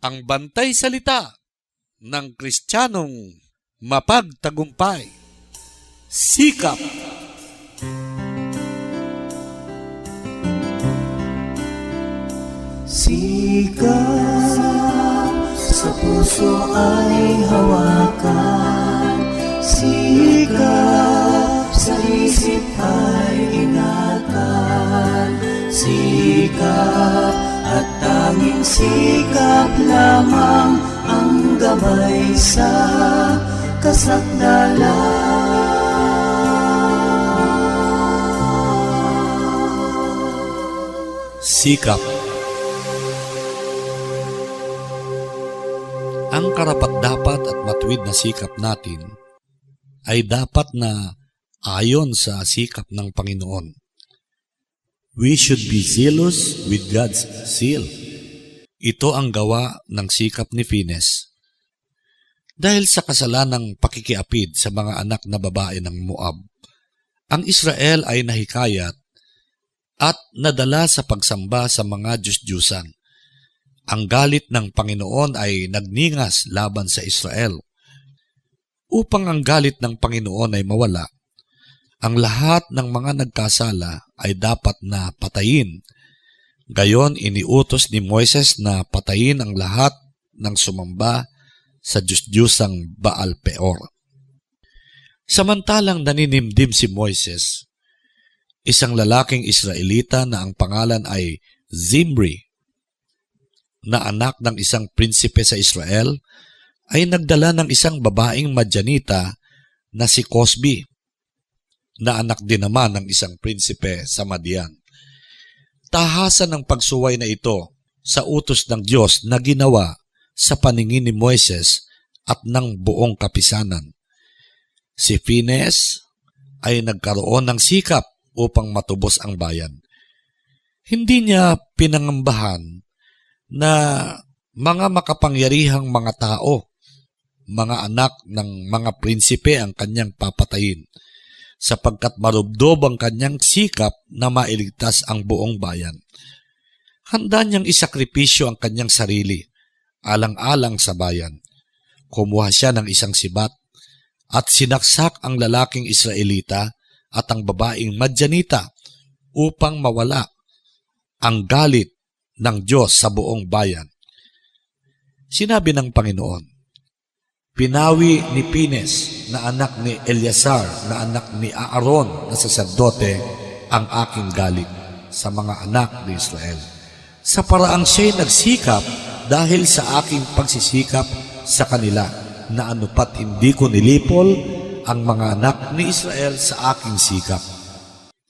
ang bantay salita ng Kristiyanong mapagtagumpay. Sikap. Sikap sa puso ay hawakan, sikap sa isip ay ingatan, sikap at tanging sikap lamang ang gabay sa kasakdalan. Sikap. Ang karapat-dapat at matuwid na sikap natin ay dapat na ayon sa sikap ng Panginoon. We should be zealous with God's zeal. Ito ang gawa ng sikap ni Phineas. Dahil sa kasalanang pakikiapid sa mga anak na babae ng Moab, ang Israel ay nahikayat at nadala sa pagsamba sa mga Diyos-Diyusan. Ang galit ng Panginoon ay nagningas laban sa Israel. Upang ang galit ng Panginoon ay mawala, ang lahat ng mga nagkasala ay dapat na patayin. Gayon, iniutos ni Moises na patayin ang lahat ng sumamba sa Diyos-Diyusang Baal Peor. Samantalang naninimdim si Moises, isang lalaking Israelita na ang pangalan ay Zimri, na anak ng isang prinsipe sa Israel, ay nagdala ng isang babaeng Madyanita na si Cosbi, na anak din naman ng isang prinsipe sa Madian. Tahasan ng pagsuway na ito sa utos ng Diyos na ginawa sa paningin ni Moises at ng buong kapisanan. Si Phineas ay nagkaroon ng sikap upang matubos ang bayan. Hindi niya pinangambahan na mga makapangyarihang mga tao, mga anak ng mga prinsipe ang kanyang papatayin, sapagkat marubdob ang kanyang sikap na mailigtas ang buong bayan. Handa niyang isakripisyo ang kanyang sarili, alang-alang sa bayan. Kumuha siya ng isang sibat at sinaksak ang lalaking Israelita at ang babaeng Madyanita upang mawala ang galit ng Diyos sa buong bayan. Sinabi ng Panginoon, pinawi ni Phineas na anak ni Eleazar na anak ni Aaron na saserdote ang aking galit sa mga anak ni Israel, sa paraang siya'y nagsikap dahil sa aking pagsisikap sa kanila, na anupat hindi ko nilipol ang mga anak ni Israel sa aking sikap.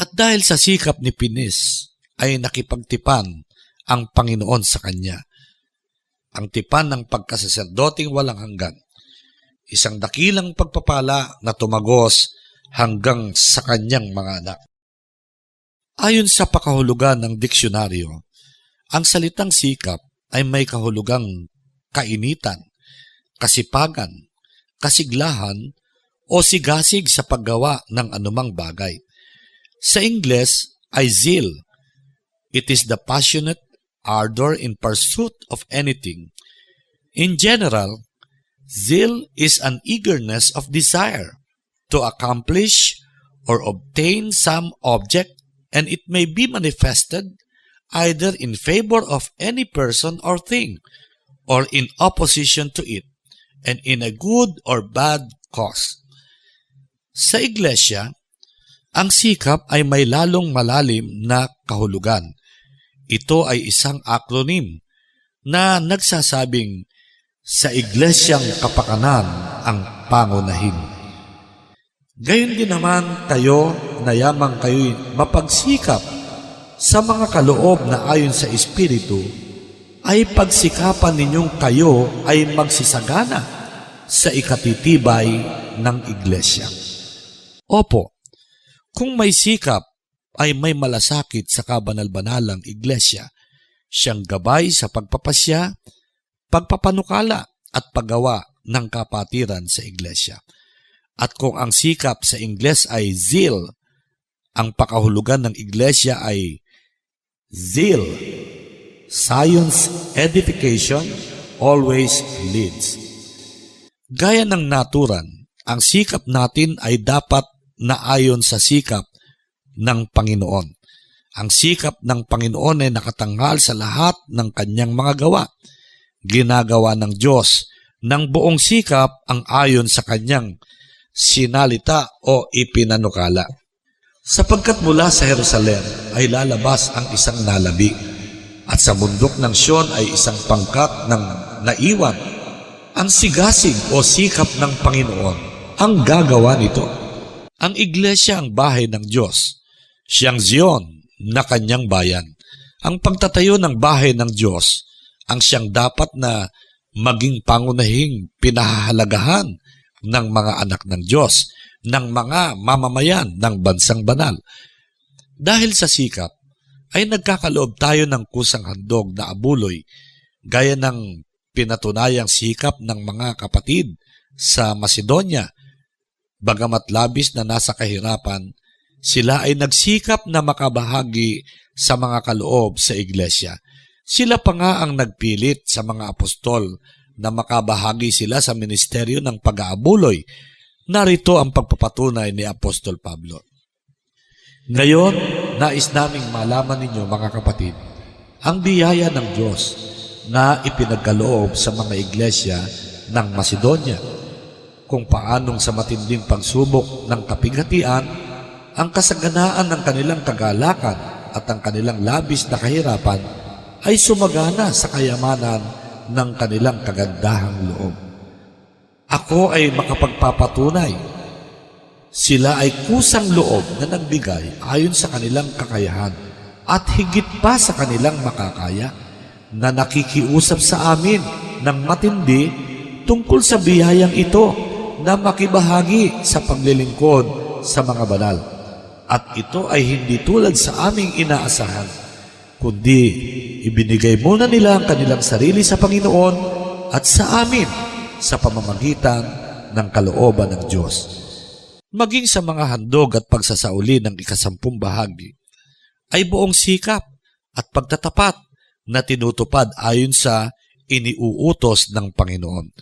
At dahil sa sikap ni Phineas ay nakipagtipan ang Panginoon sa kanya. Ang tipan ng pagkasaserdoting walang hanggan. Isang dakilang pagpapala na tumagos hanggang sa kanyang mga anak. Ayon sa pakahulugan ng diksyonaryo, ang salitang sikap ay may kahulugang kainitan, kasipagan, kasiglahan, o sigasig sa paggawa ng anumang bagay. Sa Ingles ay zeal. It is the passionate ardor in pursuit of anything. In general, zeal is an eagerness of desire to accomplish or obtain some object, and it may be manifested either in favor of any person or thing, or in opposition to it, and in a good or bad cause. Sa iglesia, ang sikap ay may lalong malalim na kahulugan. Ito ay isang akronym na nagsasabing sa iglesyang kapakanan ang pangunahin. Gayon din naman kayo na yamang kayo'y mapagsikap sa mga kaloob na ayon sa Espiritu, ay pagsikapan ninyong kayo ay magsisagana sa ikatitibay ng iglesia. Opo, kung may sikap ay may malasakit sa kabanal-banalang iglesia, siyang gabay sa pagpapasya, pagpapanukala at paggawa ng kapatiran sa iglesia. At kung ang sikap sa Ingles ay zeal, ang pakahulugan ng iglesia ay zeal, science edification, always leads. Gaya ng naturan, ang sikap natin ay dapat naayon sa sikap ng Panginoon. Ang sikap ng Panginoon ay nakatanghal sa lahat ng kanyang mga gawa. Ginagawa ng Diyos ng buong sikap ang ayon sa kanyang sinalita o ipinanukala. Sapagkat mula sa Jerusalem ay lalabas ang isang nalabi, at sa bundok ng Sion ay isang pangkat ng naiwan. Ang sigasig o sikap ng Panginoon ang gagawa nito. Ang iglesia ang bahay ng Diyos, siyang Zion na kanyang bayan. Ang pagtatayo ng bahay ng Diyos ang siyang dapat na maging pangunahing pinahahalagahan ng mga anak ng Diyos, ng mga mamamayan ng bansang banal. Dahil sa sikap, ay nagkakaloob tayo ng kusang handog na abuloy, gaya ng pinatunayang sikap ng mga kapatid sa Macedonia. Bagamat labis na nasa kahirapan, sila ay nagsikap na makabahagi sa mga kaloob sa iglesia. Sila pa nga ang nagpilit sa mga apostol na makabahagi sila sa ministeryo ng pag-aabuloy. Narito ang pagpapatunay ni Apostol Pablo. Ngayon, nais naming malaman ninyo mga kapatid, ang biyaya ng Diyos na ipinagkaloob sa mga iglesia ng Macedonia, kung paanong sa matinding pagsubok ng kapighatian, ang kasaganaan ng kanilang kagalakan at ang kanilang labis na kahirapan ay sumagana sa kayamanan ng kanilang kagandahang loob. Ako ay makapagpapatunay. Sila ay kusang loob na nagbigay ayon sa kanilang kakayahan at higit pa sa kanilang makakaya, na nakikiusap sa amin ng matindi tungkol sa biyayang ito na makibahagi sa paglilingkod sa mga banal. At ito ay hindi tulad sa aming inaasahan, kundi ibinigay muna nila ang kanilang sarili sa Panginoon at sa amin sa pamamagitan ng kalooban ng Diyos. Maging sa mga handog at pagsasauli ng 10 bahagi, ay buong sikap at pagtatapat na tinutupad ayon sa iniuutos ng Panginoon.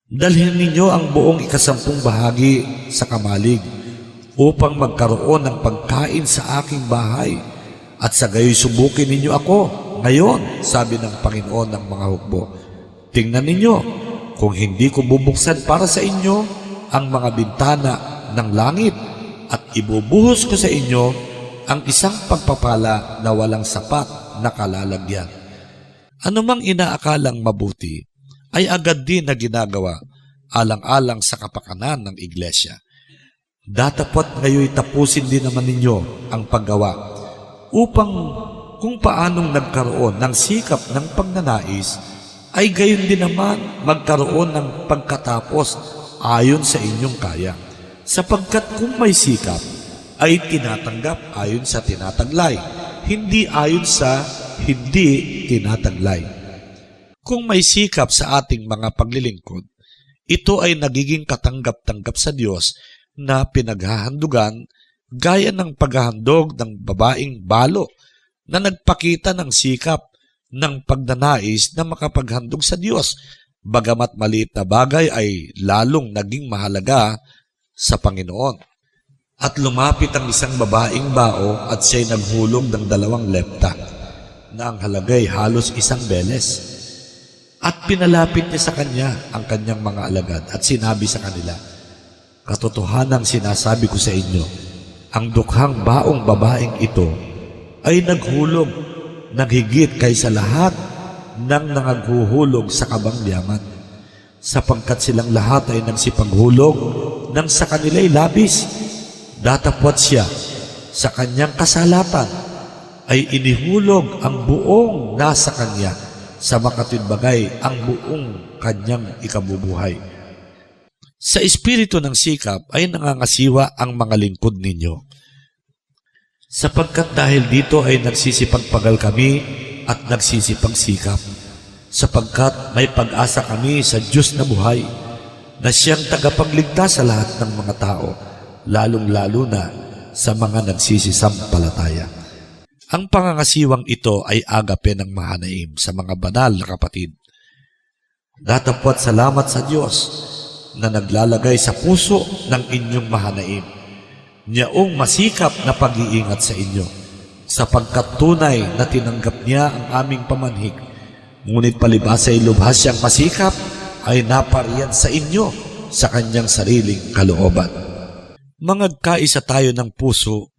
Dalhin ninyo ang buong 10 bahagi sa kamalig upang magkaroon ng pagkain sa aking bahay, at sa gayoy subukin ninyo ako ngayon, sabi ng Panginoon ng mga hukbo. Tingnan ninyo kung hindi ko bubuksan para sa inyo ang mga bintana ng langit at ibubuhos ko sa inyo ang isang pagpapala na walang sapat na kalalagyan. Anumang inaakalang mabuti ay agad din na ginagawa alang-alang sa kapakanan ng iglesia. Datapot ngayon tapusin din naman ninyo ang paggawa upang kung paanong nagkaroon ng sikap ng pagnanais ay gayon din naman magkaroon ng pagkatapos ayon sa inyong kaya. Sapagkat kung may sikap ay tinatanggap ayon sa tinataglay, hindi ayon sa hindi tinataglay. Kung may sikap sa ating mga paglilingkod, ito ay nagiging katanggap-tanggap sa Diyos na pinaghahandugan gaya ng paghahandog ng babaeng balo na nagpakita ng sikap ng pagnanais na makapaghandog sa Diyos, bagamat maliit na bagay ay lalong naging mahalaga sa Panginoon. At lumapit ang isang babaeng bao at siya'y naghulog ng 2 lepta na ang halagay halos 1 beles. At pinalapit niya sa kanya ang kanyang mga alagad at sinabi sa kanila, "Katotohanang sinasabi ko sa inyo, ang dukhang baong babaeng ito ay naghulog ng higit kaysa lahat ng nangaghuhulog sa kabangyaman, sapagkat silang lahat ay nagsipaghulog nang sa kanila'y labis. Datapwat siya sa kanyang kasalatan ay inihulog ang buong nasa kanya, sa makatwidbagay ang buong kanyang ikabubuhay." Sa espiritu ng sikap ay nangangasiwa ang mga lingkod ninyo, sapagkat dahil dito ay nagsisipagpagal kami at nagsisipagsikap, sapagkat may pag-asa kami sa Diyos na buhay, na siyang tagapagligtas sa lahat ng mga tao, lalong-lalo na sa mga nagsisisampalataya. Ang pangangasiwang ito ay agape ng Mahanaim sa mga banal na kapatid. Datapwat salamat sa Diyos na naglalagay sa puso ng inyong mahanaim niyaong masikap na pag-iingat sa inyo, sapagkat tunay na tinanggap niya ang aming pamanhik, ngunit palibhas ay lubhas siyang masikap ay napariyan sa inyo sa kanyang sariling kalooban. Mangagkaisa tayo ng puso,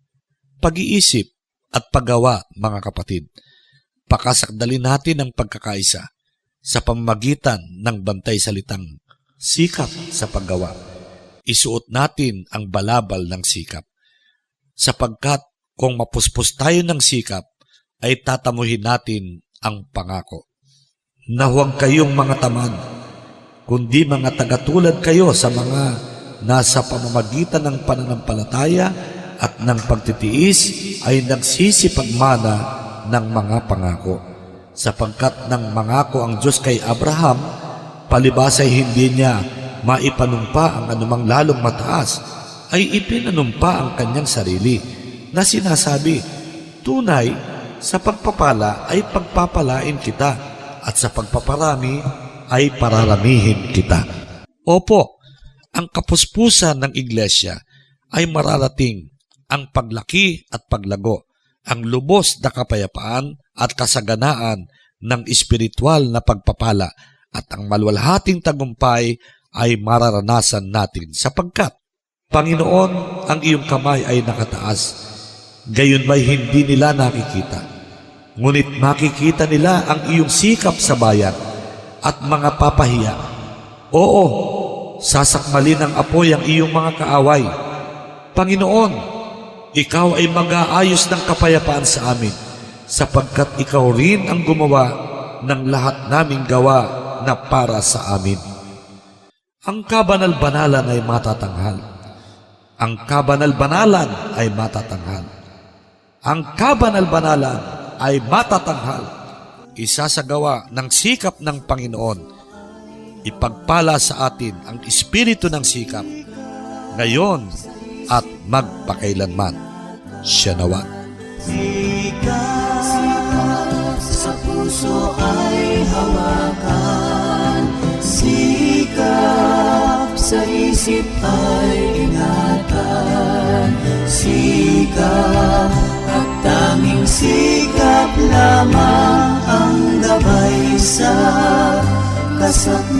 pag-iisip at paggawa, mga kapatid. Pakasakdalin natin ang pagkakaisa sa pamamagitan ng bantay salitang sikap sa paggawa. Isuot natin ang balabal ng sikap, sapagkat kung mapuspos tayo ng sikap, ay tatamuhin natin ang pangako. Na huwag kayong mga tamad, kundi mga tagatulad kayo sa mga nasa pamamagitan ng pananampalataya at ng pagtitiis ay nagsisipagmana ng mga pangako. Sapagkat nang mangako ang Diyos kay Abraham, palibhas ay hindi niya maipanumpa ang anumang lalong mataas, ay ipinanumpa ang kanyang sarili, na sinasabi, tunay, sa pagpapala ay pagpapalain kita, at sa pagpaparami ay pararamihin kita. Opo, ang kapuspusan ng iglesia ay mararating ang paglaki at paglago, ang lubos na kapayapaan at kasaganaan ng espiritual na pagpapala, at ang maluwalhating tagumpay ay mararanasan natin sapagkat, Panginoon, ang iyong kamay ay nakataas, gayon ba'y hindi nila nakikita, ngunit makikita nila ang iyong sikap sa bayan at mga papahiya. Oo, sasakmalin ng apoy ang iyong mga kaaway. Panginoon, ikaw ay mag-aayos ng kapayapaan sa amin, sapagkat ikaw rin ang gumawa ng lahat naming gawa na para sa amin. Ang kabanal-banalan ay matatanghal. Ang kabanal-banalan ay matatanghal. Ang kabanal-banalan ay matatanghal. Isasagawa ng sikap ng Panginoon. Ipagpala sa atin ang espiritu ng sikap, ngayon at magpakailanman. Siya nawa. Sikap sa puso ay hawakan, sikap sa isip ay ingatan, sikap at tanging sikap lamang ang gabay sa kasakit.